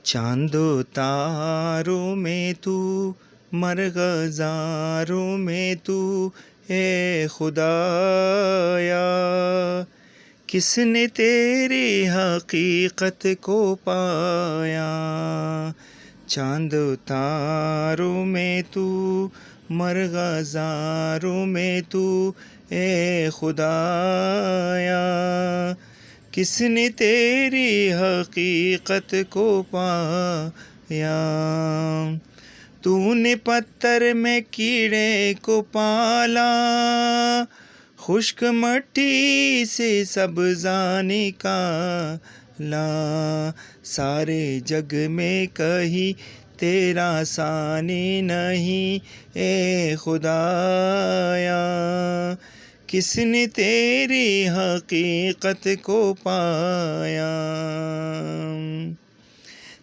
چاند و تاروں میں تو، مرغزاروں میں تو، اے خدایا کس نے تیری حقیقت کو پایا۔ چاند و تاروں میں تو، مرغزاروں میں تو، اے خدایا کس نے تیری حقیقت کو پایا۔ تو نے پتھر میں کیڑے کو پالا، خشک مٹی سے سبزہ نکالا، سارے جگ میں کہیں تیرا ثانی نہیں، اے خدایا کس نے تیری حقیقت کو پایا۔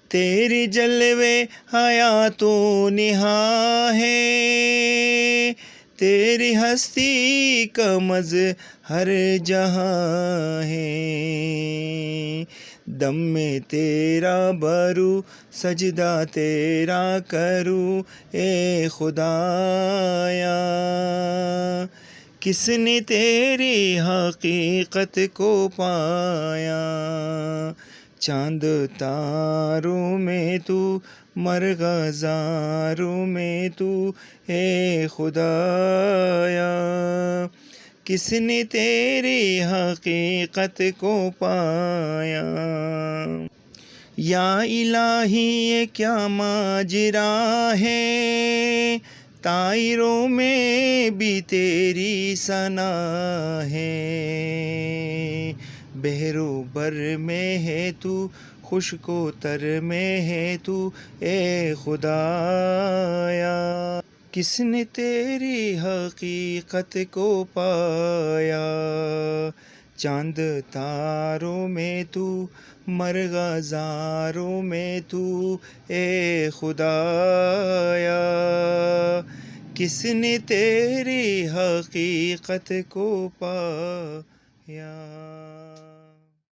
تیری جلوے حیات و نہا ہے، تیری ہستی کا مظہر جہاں ہے، دم میں تیرا بھروں سجدہ تیرا کروں، اے خدایا کس نے تیری حقیقت کو پایا۔ چاند تاروں میں تو، مرغزاروں میں تو، اے خدایا کس نے تیری حقیقت کو پایا۔ یا الہی یہ کیا ماجرا ہے، طائروں میں بھی تیری ثنا ہے، بحر و بر میں ہے تو، خشک و تر میں ہے تو، اے خدایا کس نے تیری حقیقت کو پایا۔ چاند تاروں میں تو، مرغزاروں میں تو، اے خدایا کس نے تیری حقیقت کو پایا۔